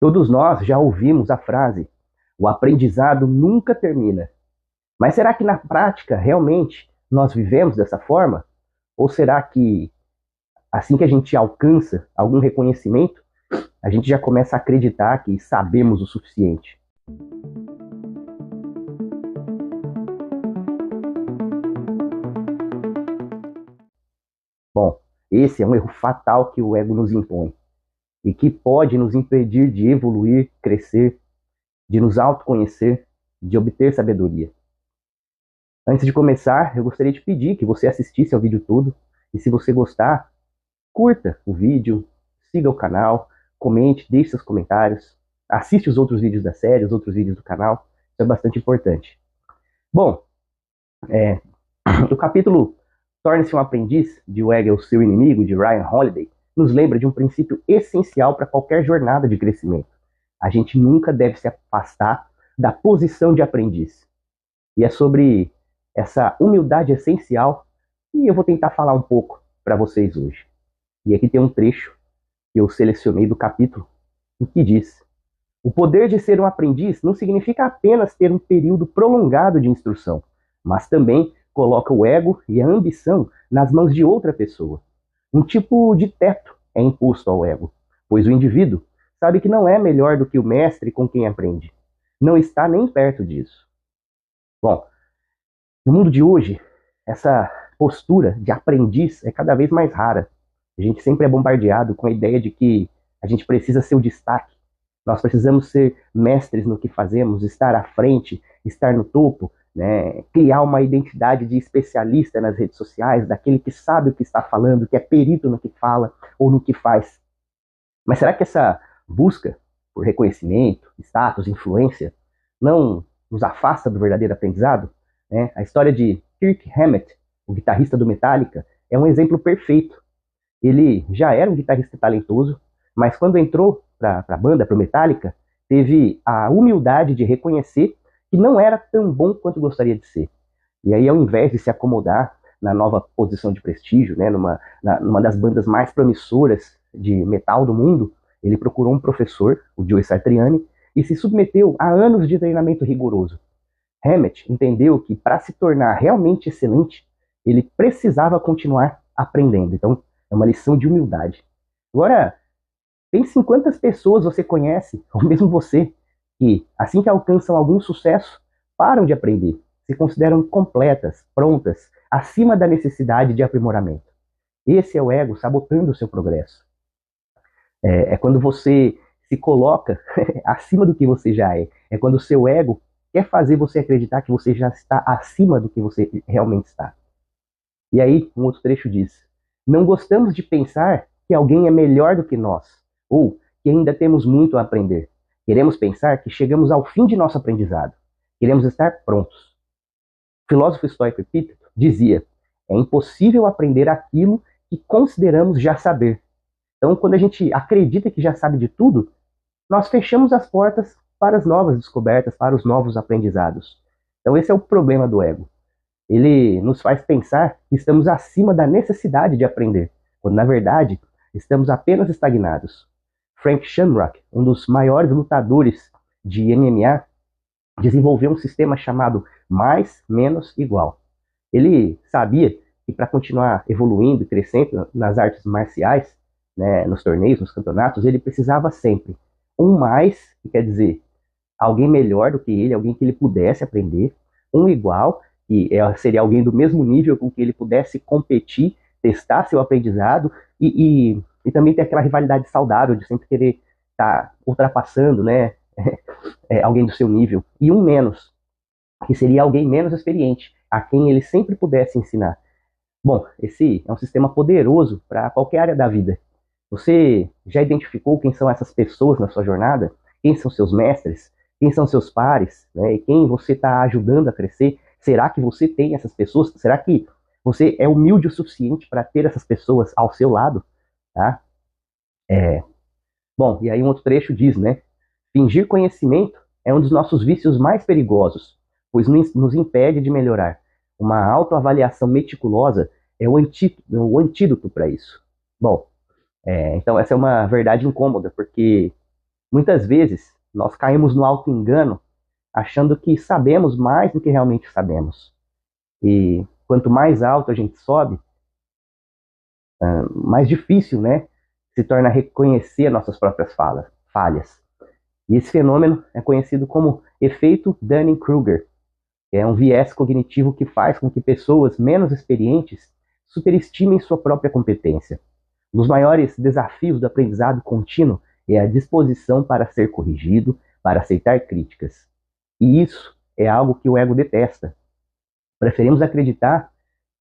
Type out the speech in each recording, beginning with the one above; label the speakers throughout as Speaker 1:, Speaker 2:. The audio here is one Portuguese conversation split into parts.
Speaker 1: Todos nós já ouvimos a frase: o aprendizado nunca termina. Mas será que na prática realmente nós vivemos dessa forma? Ou será que assim que a gente alcança algum reconhecimento, a gente já começa a acreditar que sabemos o suficiente? Bom, esse é um erro fatal que o ego nos impõe e que pode nos impedir de evoluir, crescer, de nos autoconhecer, de obter sabedoria. Antes de começar, eu gostaria de pedir que você assistisse ao vídeo todo e, se você gostar, curta o vídeo, siga o canal, comente, deixe seus comentários, assiste os outros vídeos da série, os outros vídeos do canal, isso é bastante importante. Bom, o capítulo Torne-se um Aprendiz, de O Ego é o Seu Inimigo, de Ryan Holiday, nos lembra de um princípio essencial para qualquer jornada de crescimento. A gente nunca deve se afastar da posição de aprendiz. E é sobre essa humildade essencial que eu vou tentar falar um pouco para vocês hoje. E aqui tem um trecho que eu selecionei do capítulo, o que diz: o poder de ser um aprendiz não significa apenas ter um período prolongado de instrução, mas também coloca o ego e a ambição nas mãos de outra pessoa. Um tipo de teto é imposto ao ego, pois o indivíduo sabe que não é melhor do que o mestre com quem aprende. Não está nem perto disso. Bom, no mundo de hoje, essa postura de aprendiz é cada vez mais rara. A gente sempre é bombardeado com a ideia de que a gente precisa ser o destaque. Nós precisamos ser mestres no que fazemos, estar à frente, estar no topo, né? Criar uma identidade de especialista nas redes sociais, daquele que sabe o que está falando, que é perito no que fala ou no que faz. Mas será que essa busca por reconhecimento, status, influência, não nos afasta do verdadeiro aprendizado? A história de Kirk Hammett, o guitarrista do Metallica, é um exemplo perfeito. Ele já era um guitarrista talentoso, mas quando entrou para a banda, para o Metallica, teve a humildade de reconhecer que não era tão bom quanto gostaria de ser. E aí, ao invés de se acomodar na nova posição de prestígio, né, numa das bandas mais promissoras de metal do mundo, ele procurou um professor, o Joe Satriani, e se submeteu a anos de treinamento rigoroso. Hammett entendeu que para se tornar realmente excelente, ele precisava continuar aprendendo. Então, é uma lição de humildade. Agora, pense em quantas pessoas você conhece, ou mesmo você, que, assim que alcançam algum sucesso, param de aprender, se consideram completas, prontas, acima da necessidade de aprimoramento. Esse é o ego sabotando o seu progresso. É quando você se coloca acima do que você já é. É quando o seu ego quer fazer você acreditar que você já está acima do que você realmente está. E aí, um outro trecho diz: não gostamos de pensar que alguém é melhor do que nós, ou que ainda temos muito a aprender. Queremos pensar que chegamos ao fim de nosso aprendizado. Queremos estar prontos. O filósofo estoico Epíteto dizia: é impossível aprender aquilo que consideramos já saber. Então, quando a gente acredita que já sabe de tudo, nós fechamos as portas para as novas descobertas, para os novos aprendizados. Então, esse é o problema do ego. Ele nos faz pensar que estamos acima da necessidade de aprender, quando, na verdade, estamos apenas estagnados. Frank Shamrock, um dos maiores lutadores de MMA, desenvolveu um sistema chamado mais, menos, igual. Ele sabia que para continuar evoluindo e crescendo nas artes marciais, né, nos torneios, nos campeonatos, ele precisava sempre um mais, que quer dizer alguém melhor do que ele, alguém que ele pudesse aprender, um igual, que seria alguém do mesmo nível com que ele pudesse competir, testar seu aprendizado e também ter aquela rivalidade saudável de sempre querer estar ultrapassando, né, alguém do seu nível. E um menos, que seria alguém menos experiente, a quem ele sempre pudesse ensinar. Bom, esse é um sistema poderoso para qualquer área da vida. Você já identificou quem são essas pessoas na sua jornada? Quem são seus mestres? Quem são seus pares? Né? E quem você está ajudando a crescer? Será que você tem essas pessoas? Será que você é humilde o suficiente para ter essas pessoas ao seu lado? Tá? Bom, e aí um outro trecho diz, né? Fingir conhecimento é um dos nossos vícios mais perigosos, pois nos impede de melhorar. Uma autoavaliação meticulosa é o antídoto para isso. Bom, então essa é uma verdade incômoda, porque Muitas vezes, nós caímos no auto-engano, achando que sabemos mais do que realmente sabemos. E quanto mais alto a gente sobe, mais difícil, né, se torna reconhecer nossas próprias falhas. E esse fenômeno é conhecido como efeito Dunning-Kruger. É um viés cognitivo que faz com que pessoas menos experientes superestimem sua própria competência. Um dos maiores desafios do aprendizado contínuo é a disposição para ser corrigido, para aceitar críticas. E isso é algo que o ego detesta. Preferimos acreditar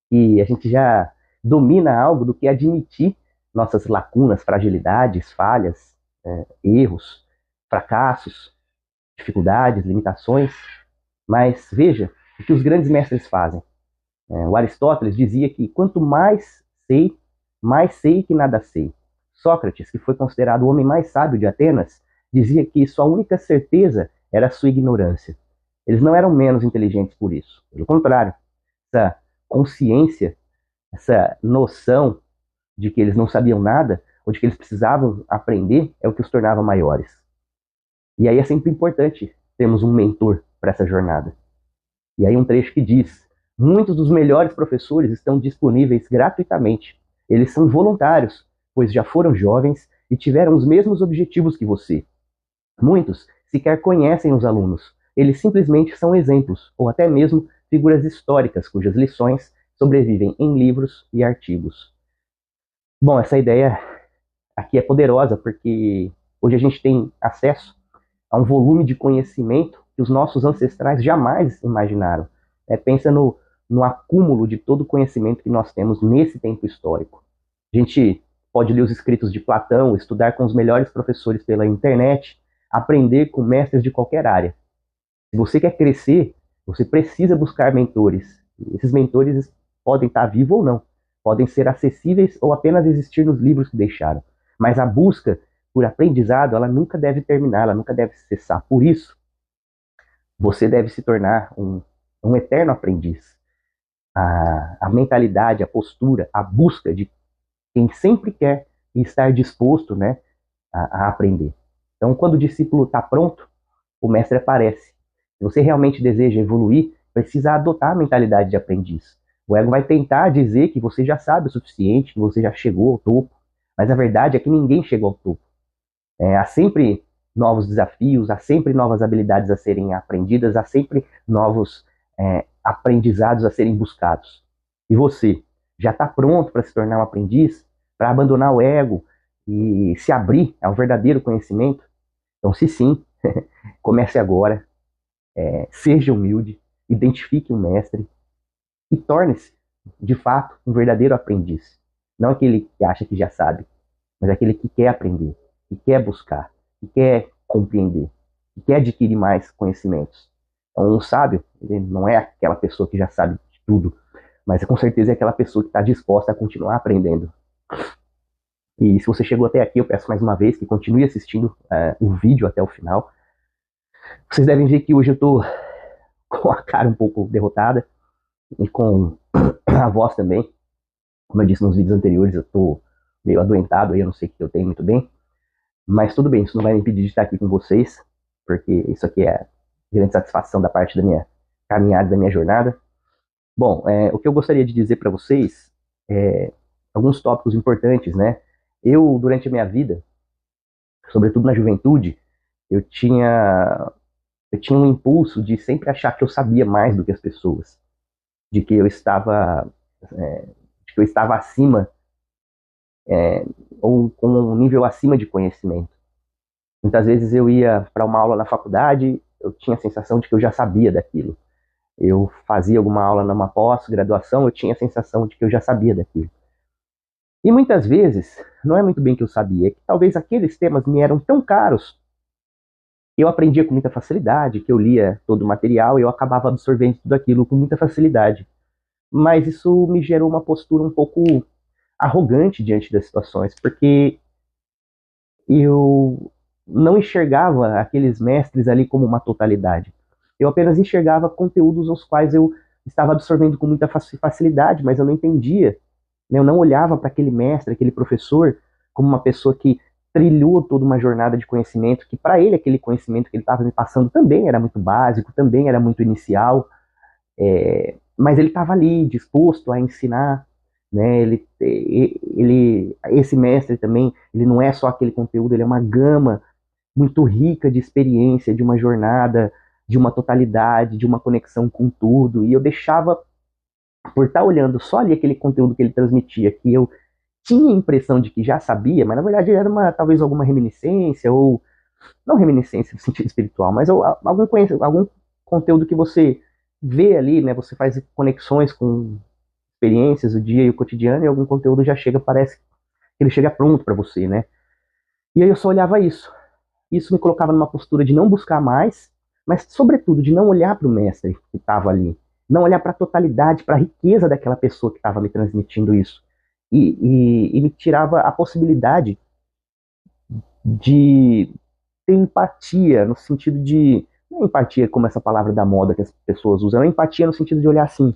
Speaker 1: que a gente já domina algo do que admitir nossas lacunas, fragilidades, falhas, erros, fracassos, dificuldades, limitações. Mas veja o que os grandes mestres fazem. O Aristóteles dizia que quanto mais sei que nada sei. Sócrates, que foi considerado o homem mais sábio de Atenas, dizia que sua única certeza era a sua ignorância. Eles não eram menos inteligentes por isso. Pelo contrário, essa consciência, essa noção de que eles não sabiam nada, ou de que eles precisavam aprender, é o que os tornava maiores. E aí é sempre importante termos um mentor para essa jornada. E aí um trecho que diz: muitos dos melhores professores estão disponíveis gratuitamente. Eles são voluntários, pois já foram jovens e tiveram os mesmos objetivos que você. Muitos sequer conhecem os alunos. Eles simplesmente são exemplos, ou até mesmo figuras históricas cujas lições sobrevivem em livros e artigos. Bom, essa ideia aqui é poderosa porque hoje a gente tem acesso a um volume de conhecimento que os nossos ancestrais jamais imaginaram. Pensa no acúmulo de todo o conhecimento que nós temos nesse tempo histórico. A gente pode ler os escritos de Platão, estudar com os melhores professores pela internet, aprender com mestres de qualquer área. Se você quer crescer, você precisa buscar mentores. Esses mentores podem estar vivos ou não, podem ser acessíveis ou apenas existir nos livros que deixaram. Mas a busca por aprendizado, ela nunca deve terminar, ela nunca deve cessar. Por isso, você deve se tornar um eterno aprendiz. A mentalidade, a postura, a busca de quem sempre quer estar disposto, né, a aprender. Então, quando o discípulo está pronto, o mestre aparece. Se você realmente deseja evoluir, precisa adotar a mentalidade de aprendiz. O ego vai tentar dizer que você já sabe o suficiente, que você já chegou ao topo, mas a verdade é que ninguém chegou ao topo. Há sempre novos desafios, há sempre novas habilidades a serem aprendidas, há sempre novos aprendizados a serem buscados. E você já está pronto para se tornar um aprendiz, para abandonar o ego e se abrir ao verdadeiro conhecimento? Então, se sim, comece agora, seja humilde, identifique um mestre e torne-se, de fato, um verdadeiro aprendiz. Não aquele que acha que já sabe, mas aquele que quer aprender, que quer buscar, que quer compreender, que quer adquirir mais conhecimentos. Então, um sábio, ele não é aquela pessoa que já sabe de tudo, mas com certeza é aquela pessoa que está disposta a continuar aprendendo. E se você chegou até aqui, eu peço mais uma vez que continue assistindo o vídeo até o final. Vocês devem ver que hoje eu estou com a cara um pouco derrotada e com a voz também. Como eu disse nos vídeos anteriores, eu estou meio adoentado aí, eu não sei o que eu tenho muito bem. Mas tudo bem, isso não vai me impedir de estar aqui com vocês, porque isso aqui é grande satisfação da parte da minha caminhada, da minha jornada. Bom, o que eu gostaria de dizer para vocês é alguns tópicos importantes, né? Eu, durante a minha vida, sobretudo na juventude, eu tinha um impulso de sempre achar que eu sabia mais do que as pessoas, de que eu estava acima, ou com um nível acima de conhecimento. Muitas vezes eu ia para uma aula na faculdade, eu tinha a sensação de que eu já sabia daquilo. Eu fazia alguma aula numa pós-graduação, eu tinha a sensação de que eu já sabia daquilo. E muitas vezes, não é muito bem que eu sabia, é que talvez aqueles temas me eram tão caros que eu aprendia com muita facilidade, que eu lia todo o material e eu acabava absorvendo tudo aquilo com muita facilidade. Mas isso me gerou uma postura um pouco arrogante diante das situações, porque eu não enxergava aqueles mestres ali como uma totalidade. Eu apenas enxergava conteúdos aos quais eu estava absorvendo com muita facilidade, mas eu não entendia, né? Eu não olhava para aquele mestre, aquele professor, como uma pessoa que trilhou toda uma jornada de conhecimento que para ele aquele conhecimento que ele estava me passando também era muito básico, também era muito inicial, mas ele estava ali disposto a ensinar, né? Esse mestre também, ele não é só aquele conteúdo, ele é uma gama muito rica de experiência, de uma jornada, de uma totalidade, de uma conexão com tudo. E eu deixava, por estar olhando só ali aquele conteúdo que ele transmitia, que eu tinha a impressão de que já sabia, mas na verdade era talvez alguma reminiscência, ou não reminiscência no sentido espiritual, mas algum conteúdo que você vê ali, né? Você faz conexões com experiências, o dia e o cotidiano, e algum conteúdo já chega, parece que ele chega pronto para você, né? E aí eu só olhava isso. Isso me colocava numa postura de não buscar mais, mas sobretudo de não olhar para o mestre que estava ali, não olhar para a totalidade, para a riqueza daquela pessoa que estava me transmitindo isso. E me tirava a possibilidade de ter empatia, no sentido de. Não é empatia como essa palavra da moda que as pessoas usam, é empatia no sentido de olhar assim: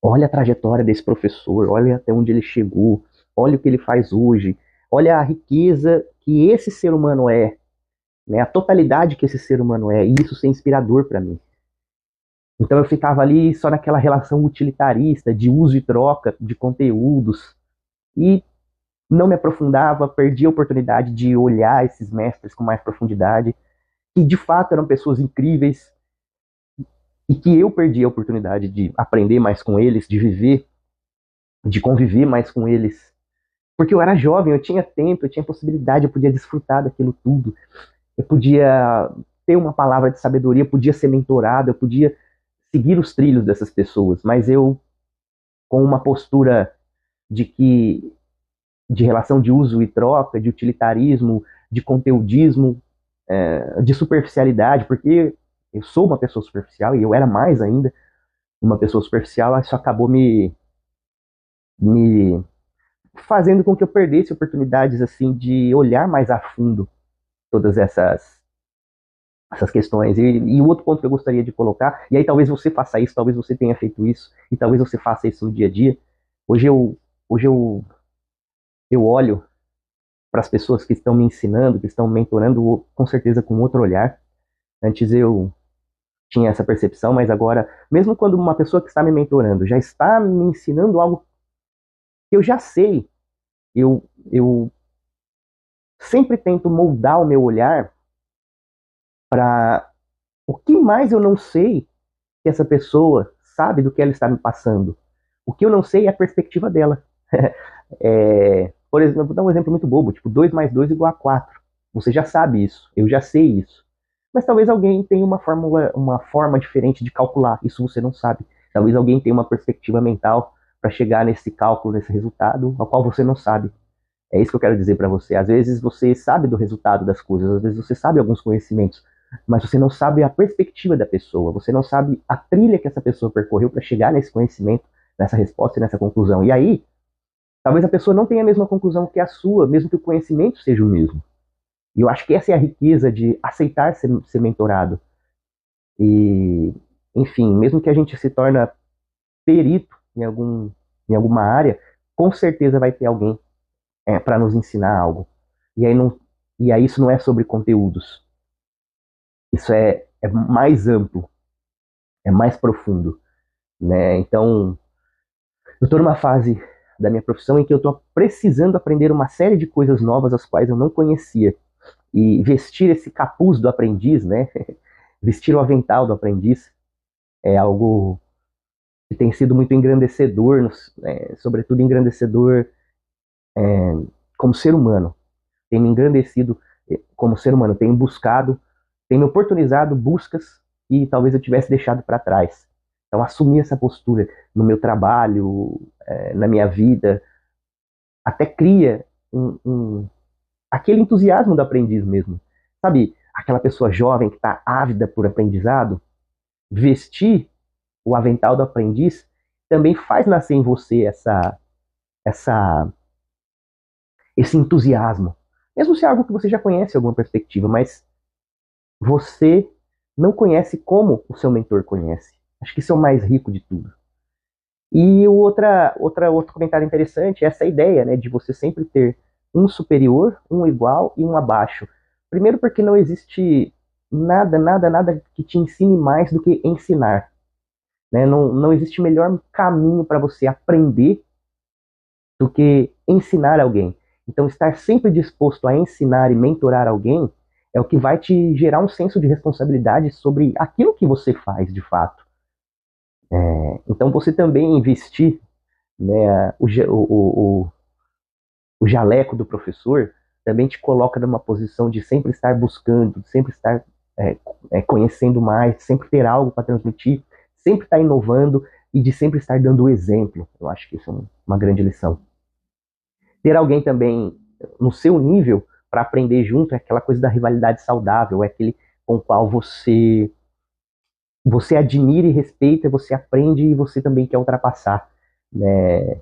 Speaker 1: olha a trajetória desse professor, olha até onde ele chegou, olha o que ele faz hoje, olha a riqueza que esse ser humano é, né, a totalidade que esse ser humano é, e isso ser inspirador para mim. Então eu ficava ali só naquela relação utilitarista, de uso e troca de conteúdos, e não me aprofundava, perdi a oportunidade de olhar esses mestres com mais profundidade, que de fato eram pessoas incríveis, e que eu perdi a oportunidade de aprender mais com eles, de viver, de conviver mais com eles, porque eu era jovem, eu tinha tempo, eu tinha possibilidade, eu podia desfrutar daquilo tudo, eu podia ter uma palavra de sabedoria, eu podia ser mentorado, eu podia seguir os trilhos dessas pessoas, mas eu, com uma postura de que de relação de uso e troca, de utilitarismo, de conteudismo, de superficialidade, porque eu sou uma pessoa superficial e eu era mais ainda uma pessoa superficial, isso acabou me fazendo com que eu perdesse oportunidades assim de olhar mais a fundo todas essas questões. E o outro ponto que eu gostaria de colocar, e aí talvez você faça isso, talvez você tenha feito isso, e talvez você faça isso no dia a dia. Hoje eu, hoje eu olho para as pessoas que estão me ensinando, que estão me mentorando, com certeza com outro olhar. Antes eu tinha essa percepção, mas agora, mesmo quando uma pessoa que está me mentorando já está me ensinando algo que eu já sei, eu sempre tento moldar o meu olhar para o que mais eu não sei que essa pessoa sabe do que ela está me passando. O que eu não sei é a perspectiva dela. Por exemplo, vou dar um exemplo muito bobo, tipo 2 mais 2 igual a 4. Você já sabe isso, eu já sei isso. Mas talvez alguém tenha uma forma diferente de calcular, isso você não sabe. Talvez alguém tenha uma perspectiva mental para chegar nesse cálculo, nesse resultado, ao qual você não sabe. É isso que eu quero dizer para você. Às vezes você sabe do resultado das coisas, às vezes você sabe alguns conhecimentos, mas você não sabe a perspectiva da pessoa, você não sabe a trilha que essa pessoa percorreu para chegar nesse conhecimento, nessa resposta e nessa conclusão. E aí, talvez a pessoa não tenha a mesma conclusão que a sua, mesmo que o conhecimento seja o mesmo. E eu acho que essa é a riqueza de aceitar ser mentorado. E, enfim, mesmo que a gente se torne perito em alguma área, com certeza vai ter alguém para nos ensinar algo. E aí, não, e aí isso não é sobre conteúdos. Isso é mais amplo, é mais profundo, né? Então, eu estou numa fase da minha profissão em que eu estou precisando aprender uma série de coisas novas as quais eu não conhecia. E vestir esse capuz do aprendiz, né? Vestir o avental do aprendiz é algo que tem sido muito engrandecedor, sobretudo engrandecedor como ser humano. Tem me engrandecido como ser humano, tem buscado, tem me oportunizado buscas que talvez eu tivesse deixado para trás. Então, assumir essa postura no meu trabalho, na minha vida, até cria aquele entusiasmo do aprendiz mesmo. Sabe, aquela pessoa jovem que está ávida por aprendizado, vestir o avental do aprendiz também faz nascer em você essa, esse entusiasmo. Mesmo se é algo que você já conhece alguma perspectiva, mas você não conhece como o seu mentor conhece. Acho que isso é o mais rico de tudo. E outro comentário interessante é essa ideia, né, de você sempre ter um superior, um igual e um abaixo. Primeiro porque não existe nada que te ensine mais do que ensinar, né? Não existe melhor caminho para você aprender do que ensinar alguém. Então, estar sempre disposto a ensinar e mentorar alguém é o que vai te gerar um senso de responsabilidade sobre aquilo que você faz de fato. Então, você também investir, né, o jaleco do professor também te coloca numa posição de sempre estar buscando, de sempre estar conhecendo mais, de sempre ter algo para transmitir, sempre estar inovando e de sempre estar dando o exemplo. Eu acho que isso é uma grande lição. Ter alguém também no seu nível para aprender junto é aquela coisa da rivalidade saudável, é aquele com o qual você admira e respeita, você aprende e você também quer ultrapassar, né?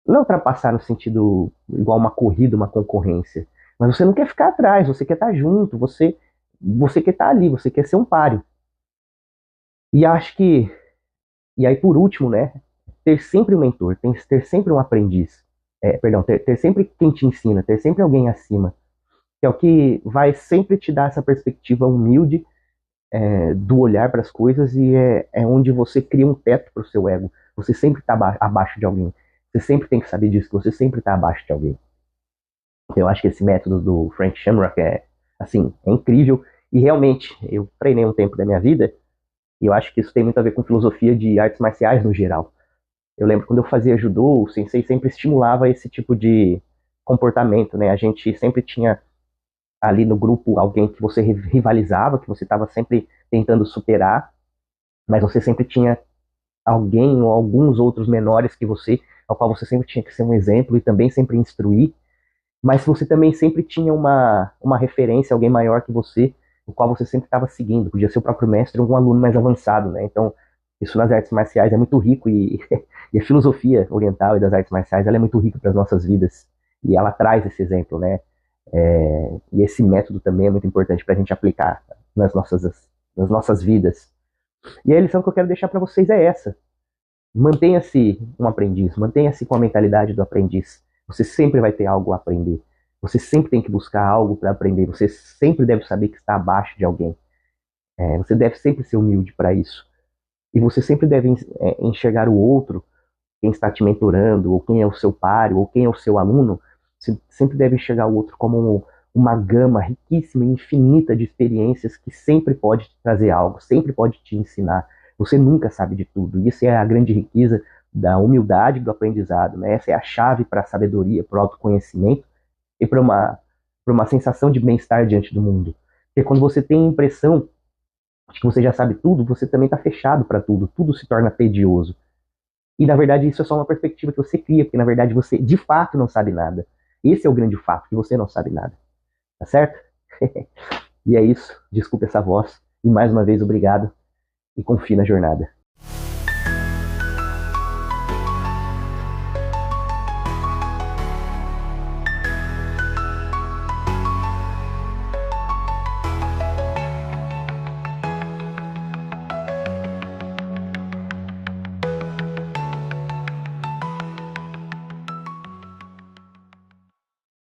Speaker 1: Não ultrapassar no sentido igual uma corrida, uma concorrência, mas você não quer ficar atrás, você quer estar junto, você quer estar ali, você quer ser um páreo. E acho que, e aí por último, né, ter sempre um mentor, ter sempre um aprendiz, perdão, ter sempre quem te ensina, ter sempre alguém acima, que é o que vai sempre te dar essa perspectiva humilde do olhar para as coisas e é onde você cria um teto para o seu ego. Você sempre está abaixo de alguém. Você sempre tem que saber disso, que você sempre está abaixo de alguém. Eu acho que esse método do Frank Shamrock assim, é incrível e realmente eu treinei um tempo da minha vida e eu acho que isso tem muito a ver com filosofia de artes marciais no geral. Eu lembro quando eu fazia judô, o sensei sempre estimulava esse tipo de comportamento, né? A gente sempre tinha ali no grupo alguém que você rivalizava, que você estava sempre tentando superar, mas você sempre tinha alguém ou alguns outros menores que você, ao qual você sempre tinha que ser um exemplo e também sempre instruir, mas você também sempre tinha uma referência, alguém maior que você, o qual você sempre estava seguindo, podia ser o próprio mestre ou um aluno mais avançado, né? Então, isso nas artes marciais é muito rico e a filosofia oriental e das artes marciais ela é muito rica para as nossas vidas e ela traz esse exemplo, né? E esse método também é muito importante para a gente aplicar nas nossas vidas. E a lição que eu quero deixar para vocês é essa: mantenha-se um aprendiz, mantenha-se com a mentalidade do aprendiz. Você sempre vai ter algo a aprender. Você sempre tem que buscar algo para aprender. Você sempre deve saber que está abaixo de alguém. Você deve sempre ser humilde para isso. E você sempre deve enxergar o outro, quem está te mentorando, ou quem é o seu páreo, ou quem é o seu aluno. Você sempre deve enxergar o outro como uma gama riquíssima e infinita de experiências que sempre pode te trazer algo, sempre pode te ensinar. Você nunca sabe de tudo. E isso é a grande riqueza da humildade do aprendizado, né? Essa é a chave para a sabedoria, para o autoconhecimento e para uma sensação de bem-estar diante do mundo. Porque quando você tem a impressão de que você já sabe tudo, você também está fechado para tudo. Tudo se torna tedioso. E na verdade isso é só uma perspectiva que você cria, porque na verdade você de fato não sabe nada. Esse é o grande fato, que você não sabe nada. Tá certo? E é isso. Desculpe essa voz. E mais uma vez, obrigado. E confie na jornada.